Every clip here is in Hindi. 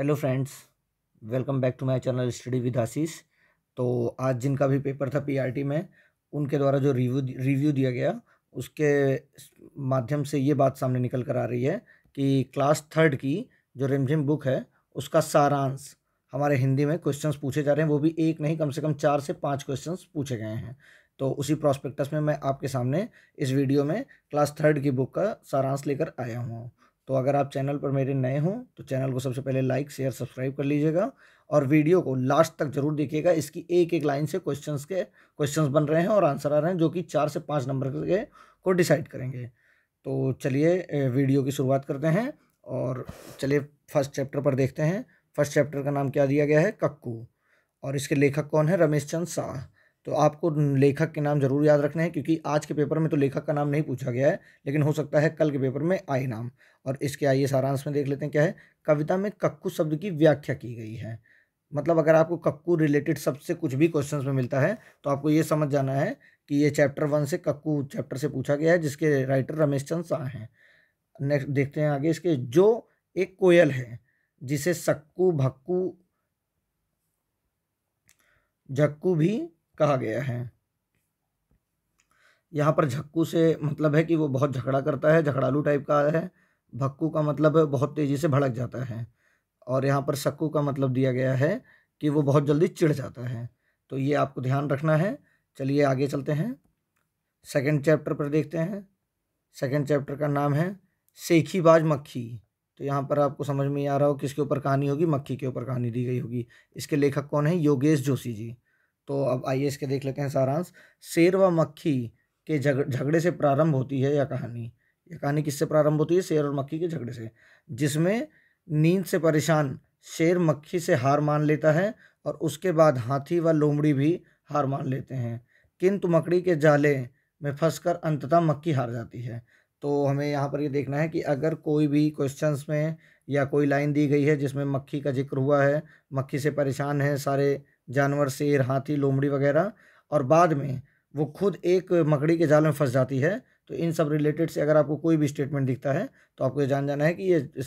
Hello friends, welcome back to my channel study with Ashish. तो आज जिनका भी पेपर था पीआरटी में, उनके द्वारा जो रिव्यू दिया गया उसके माध्यम से ये बात सामने निकल कर आ रही है कि क्लास थर्ड की जो रिमझिम बुक है उसका सारांश हमारे हिंदी में क्वेश्चंस पूछे जा रहे हैं। वो भी एक नहीं, कम से कम 4 से 5 क्वेश्चंस पूछे गए हैं। तो उसी प्रॉस्पेक्टस में मैं आपके सामने इस वीडियो में क्लास थर्ड की बुक का सारांश लेकर आया हूँ। तो अगर आप चैनल पर मेरे नए हों तो चैनल को सबसे पहले लाइक शेयर सब्सक्राइब कर लीजिएगा और वीडियो को लास्ट तक जरूर देखिएगा। इसकी एक एक लाइन से क्वेश्चंस बन रहे हैं और आंसर आ रहे हैं जो कि 4 से 5 नंबर के को डिसाइड करेंगे। तो चलिए वीडियो की शुरुआत करते हैं और चलिए फर्स्ट चैप्टर पर देखते हैं। फर्स्ट चैप्टर का नाम क्या दिया गया है? कक्कू। और इसके लेखक कौन है? रमेश चंद्र शाह। तो आपको लेखक के नाम जरूर याद रखने हैं क्योंकि आज के पेपर में तो लेखक का नाम नहीं पूछा गया है, लेकिन हो सकता है कल के पेपर में आए नाम। और इसके आइए सारांश में देख लेते हैं क्या है। कविता में कक्कू शब्द की व्याख्या की गई है। मतलब अगर आपको कक्कू रिलेटेड सबसे कुछ भी क्वेश्चंस में मिलता है तो आपको ये समझ जाना है कि ये चैप्टर 1 से कक्कू चैप्टर से पूछा गया है, जिसके राइटर रमेश चंद्र शाह हैं। नेक्स्ट देखते हैं आगे। इसके जो एक कोयल है जिसे सक्कू भक्कू झक्कू भी कहा गया है। यहाँ पर झक्कू से मतलब है कि वो बहुत झगड़ा करता है, झगड़ालू टाइप का है। भक्कू का मतलब बहुत तेजी से भड़क जाता है। और यहाँ पर सक्कू का मतलब दिया गया है कि वो बहुत जल्दी चिढ़ जाता है। तो ये आपको ध्यान रखना है। चलिए आगे चलते हैं, सेकंड चैप्टर पर देखते हैं। सेकंड चैप्टर का नाम है सेखीबाज मक्खी। तो यहाँ पर आपको समझ में आ रहा हो किसके ऊपर कहानी होगी? मक्खी के ऊपर कहानी दी गई होगी। इसके लेखक कौन है? योगेश जोशी जी। तो अब आइए इसके देख लेते हैं सारांश। शेर व मक्खी के झगड़े से प्रारंभ होती है यह कहानी। यह कहानी किससे प्रारंभ होती है? शेर और मक्खी के झगड़े से, जिसमें नींद से परेशान शेर मक्खी से हार मान लेता है और उसके बाद हाथी व लोमड़ी भी हार मान लेते हैं, किंतु मकड़ी के जाले में फंसकर अंततः मक्खी हार जाती है। तो हमें यहाँ पर ये देखना है कि अगर कोई भी क्वेश्चंस में या कोई लाइन दी गई है जिसमें मक्खी का जिक्र हुआ है, मक्खी से परेशान है सारे जानवर, शेर, हाथी, लोमड़ी वगैरह, और बाद में वो खुद एक मकड़ी के जाल में फंस जाती है, तो इन सब रिलेटेड से अगर आपको कोई भी स्टेटमेंट दिखता है तो आपको ये जान जाना है कि ये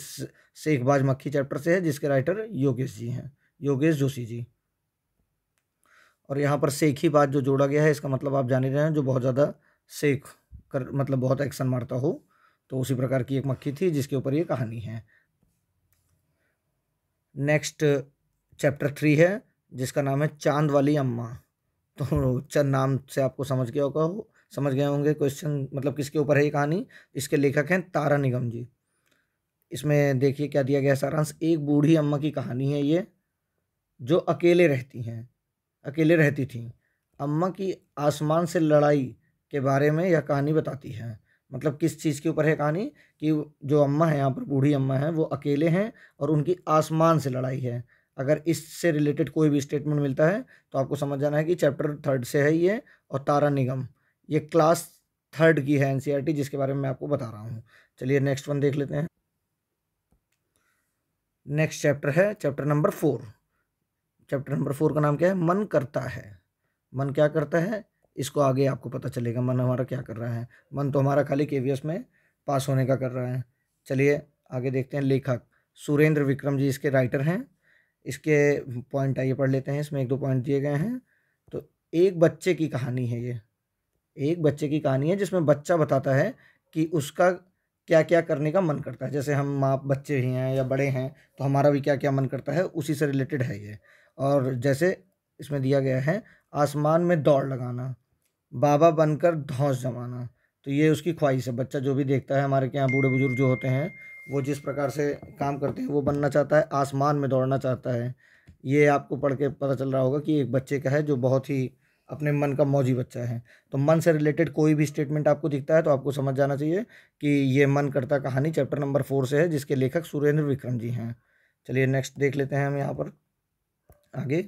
शेखबाज मक्खी चैप्टर से है, जिसके राइटर योगेश जी हैं, योगेश जोशी जी। और यहाँ पर शेखी बात जो जोड़ा गया है इसका मतलब आप जान ही रहे हैं, जो बहुत ज़्यादा शेख कर मतलब बहुत एक्शन मारता हो। तो उसी प्रकार की एक मक्खी थी जिसके ऊपर ये कहानी है। नेक्स्ट चैप्टर 3 है जिसका नाम है चांद वाली अम्मा। तो चंद नाम से आपको समझ गए होंगे क्वेश्चन मतलब किसके ऊपर है ये कहानी। इसके लेखक हैं तारा निगम जी। इसमें देखिए क्या दिया गया सारांश। एक बूढ़ी अम्मा की कहानी है ये, जो अकेले रहती थी। अम्मा की आसमान से लड़ाई के बारे में यह कहानी बताती है। मतलब किस चीज़ के ऊपर है कहानी कि जो अम्मा है, यहाँ पर बूढ़ी अम्मा है, वो अकेले हैं और उनकी आसमान से लड़ाई है। अगर इससे रिलेटेड कोई भी स्टेटमेंट मिलता है तो आपको समझ जाना है कि चैप्टर 3 से है ये। और तारा निगम ये क्लास 3 की है एनसीईआरटी, जिसके बारे में मैं आपको बता रहा हूँ। चलिए नेक्स्ट वन देख लेते हैं। नेक्स्ट चैप्टर है चैप्टर नंबर 4। चैप्टर नंबर 4 का नाम क्या है? मन करता है। मन क्या करता है इसको आगे आपको पता चलेगा, मन हमारा क्या कर रहा है। मन तो हमारा खाली केवीएस में पास होने का कर रहा है। चलिए आगे देखते हैं। लेखक सुरेंद्र विक्रम जी इसके राइटर हैं। इसके पॉइंट आइए पढ़ लेते हैं। इसमें 1-2 पॉइंट दिए गए हैं। तो एक बच्चे की कहानी है ये, एक बच्चे की कहानी है जिसमें बच्चा बताता है कि उसका क्या क्या करने का मन करता है। जैसे हम माँ बच्चे ही हैं या बड़े हैं तो हमारा भी क्या क्या मन करता है, उसी से रिलेटेड है ये। और जैसे इसमें दिया गया है आसमान में दौड़ लगाना, बाबा बनकर धौंस जमाना। तो ये उसकी ख्वाहिश है। बच्चा जो भी देखता है, हमारे के यहाँ बूढ़े बुजुर्ग जो होते हैं वो जिस प्रकार से काम करते हैं वो बनना चाहता है, आसमान में दौड़ना चाहता है। ये आपको पढ़ के पता चल रहा होगा कि एक बच्चे का है जो बहुत ही अपने मन का मौजी बच्चा है। तो मन से रिलेटेड कोई भी स्टेटमेंट आपको दिखता है तो आपको समझ जाना चाहिए कि ये मन करता कहानी चैप्टर नंबर 4 से है, जिसके लेखक सुरेंद्र विक्रम जी हैं। चलिए नेक्स्ट देख लेते हैं हम यहाँ पर आगे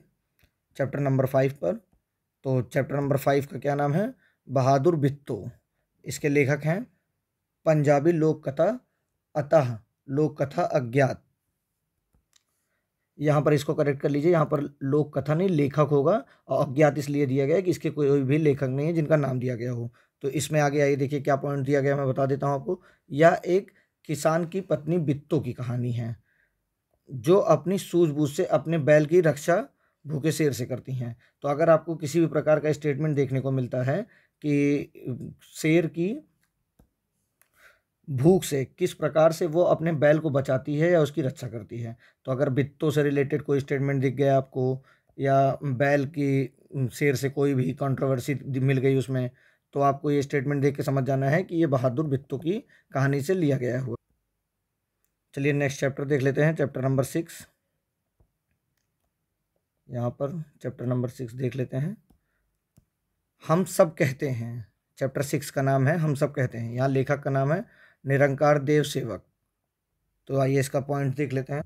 चैप्टर नंबर 5 पर। तो चैप्टर नंबर 5 का क्या नाम है? बहादुर बिट्टो। इसके लेखक हैं पंजाबी लोक कथा अतः लोक कथा अज्ञात। यहाँ पर इसको करेक्ट कर लीजिए, यहाँ पर लोक कथा नहीं लेखक होगा, और अज्ञात इसलिए दिया गया है कि इसके कोई भी लेखक नहीं है जिनका नाम दिया गया हो। तो इसमें आगे आइए देखिए क्या पॉइंट दिया गया, मैं बता देता हूँ आपको। यह एक किसान की पत्नी बिट्टो की कहानी है। जो अपनी सूझबूझ से अपने बैल की रक्षा भूखे शेर से करती हैं। तो अगर आपको किसी भी प्रकार का स्टेटमेंट देखने को मिलता है कि शेर की भूख से किस प्रकार से वो अपने बैल को बचाती है या उसकी रक्षा करती है, तो अगर बित्तों से रिलेटेड कोई स्टेटमेंट दिख गया आपको या बैल की शेर से कोई भी कंट्रोवर्सी मिल गई उसमें, तो आपको ये स्टेटमेंट देख के समझ जाना है कि ये बहादुर बित्तों की कहानी से लिया गया हुआ। चलिए नेक्स्ट चैप्टर देख लेते हैं, चैप्टर नंबर 6। यहाँ पर चैप्टर नंबर 6 देख लेते हैं। हम सब कहते हैं, चैप्टर 6 का नाम है हम सब कहते हैं। यहाँ लेखक का नाम है निरंकार देव सेवक। तो आइए इसका पॉइंट देख लेते हैं।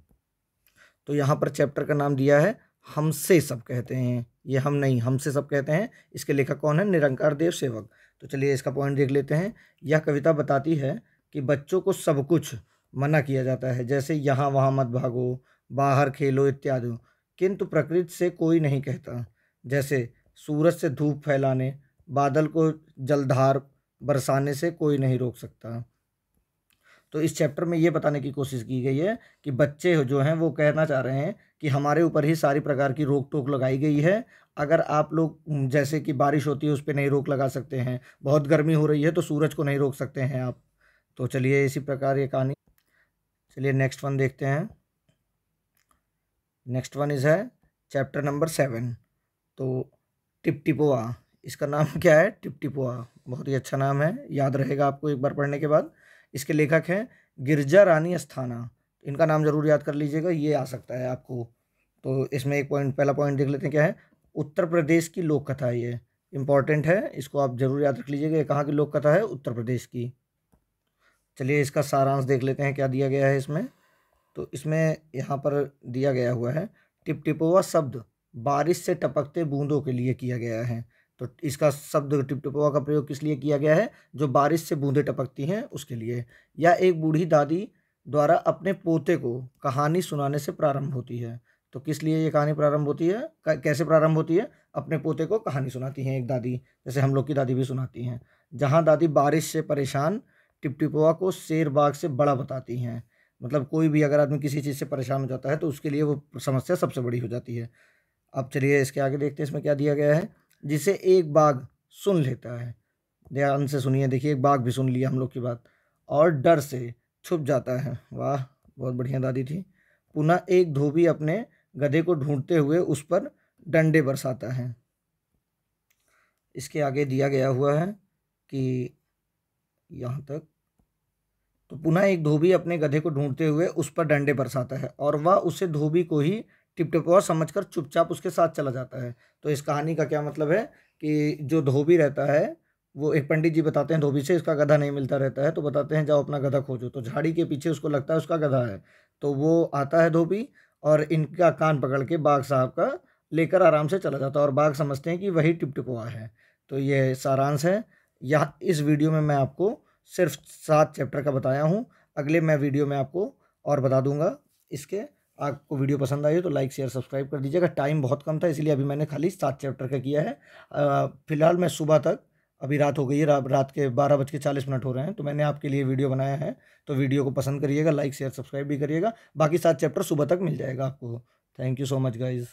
तो यहाँ पर चैप्टर का नाम दिया है हमसे सब कहते हैं, ये हम नहीं, हमसे सब कहते हैं। इसके लेखक कौन है? निरंकार देव सेवक। तो चलिए इसका पॉइंट देख लेते हैं। यह कविता बताती है कि बच्चों को सब कुछ मना किया जाता है, जैसे यहाँ वहाँ मत भागो, बाहर खेलो इत्यादि, किंतु प्रकृति से कोई नहीं कहता। जैसे सूरज से धूप फैलाने, बादल को जलधार बरसाने से कोई नहीं रोक सकता। तो इस चैप्टर में ये बताने की कोशिश की गई है कि बच्चे जो हैं वो कहना चाह रहे हैं कि हमारे ऊपर ही सारी प्रकार की रोक टोक लगाई गई है। अगर आप लोग जैसे कि बारिश होती है उस पर नहीं रोक लगा सकते हैं, बहुत गर्मी हो रही है तो सूरज को नहीं रोक सकते हैं आप। तो चलिए इसी प्रकार ये कहानी, चलिए नेक्स्ट वन देखते हैं। नेक्स्ट वन इज है चैप्टर नंबर 7। तो टिपटिपोआ, इसका नाम क्या है? टिपटिपोआ। बहुत ही अच्छा नाम है, याद रहेगा आपको एक बार पढ़ने के बाद। इसके लेखक हैं गिरजा रानी अस्थाना। इनका नाम जरूर याद कर लीजिएगा, ये आ सकता है आपको। तो इसमें एक पॉइंट, पहला पॉइंट देख लेते हैं क्या है। उत्तर प्रदेश की लोक कथा है, ये इंपॉर्टेंट है, इसको आप जरूर याद रख लीजिएगा। ये कहाँ की लोक कथा है? उत्तर प्रदेश की। चलिए इसका सारांश देख लेते हैं क्या दिया गया है इसमें। तो इसमें यहाँ पर दिया गया हुआ है टिपटिपोआ शब्द बारिश से टपकते बूंदों के लिए किया गया है। तो इसका शब्द टिपटिपोआ का प्रयोग किस लिए किया गया है? जो बारिश से बूंदें टपकती हैं उसके लिए। या एक बूढ़ी दादी द्वारा अपने पोते को कहानी सुनाने से प्रारंभ होती है। तो किस लिए ये कहानी प्रारंभ होती है, कैसे प्रारंभ होती है? अपने पोते को कहानी सुनाती हैं एक दादी, जैसे हम लोग की दादी भी सुनाती हैं। जहाँ दादी बारिश से परेशान टिपटिपोआ को शेर बाग से बड़ा बताती हैं। मतलब कोई भी अगर आदमी किसी चीज़ से परेशान हो जाता है तो उसके लिए वो समस्या सबसे बड़ी हो जाती है। अब चलिए इसके आगे देखते हैं इसमें क्या दिया गया है। जिसे एक बाघ सुन लेता है, ध्यान से सुनिए, देखिए एक बाघ भी सुन लिया हम लोग की बात, और डर से छुप जाता है। वाह, बहुत बढ़िया दादी थी। पुनः एक धोबी अपने गधे को ढूंढते हुए उस पर डंडे बरसाता है। इसके आगे दिया गया हुआ है कि यहाँ तक, तो पुनः एक धोबी अपने गधे को ढूंढते हुए उस पर डंडे बरसाता है और वह उसे धोबी को ही टिपटिपोआ समझकर चुपचाप उसके साथ चला जाता है। तो इस कहानी का क्या मतलब है कि जो धोबी रहता है, वो एक पंडित जी बताते हैं धोबी से इसका गधा नहीं मिलता रहता है, तो बताते हैं जाओ अपना गधा खोजो। तो झाड़ी के पीछे उसको लगता है उसका गधा है, तो वो आता है धोबी और इनका कान पकड़ के बाघ साहब का लेकर आराम से चला जाता है और बाघ समझते हैं कि वही टिपटिपोआ है। तो ये सारांश है। यह इस वीडियो में मैं आपको सिर्फ 7 चैप्टर का बताया हूँ। अगले मैं वीडियो में आपको और बता दूंगा इसके। आपको वीडियो पसंद आई हो तो लाइक शेयर सब्सक्राइब कर दीजिएगा। टाइम बहुत कम था इसलिए अभी मैंने खाली 7 चैप्टर का किया है। फिलहाल मैं सुबह तक, अभी रात हो गई है, रात के 12:40 हो रहे हैं, तो मैंने आपके लिए वीडियो बनाया है। तो वीडियो को पसंद करिएगा, लाइक शेयर सब्सक्राइब भी करिएगा। बाकी 7 चैप्टर सुबह तक मिल जाएगा आपको। Thank you so much guys.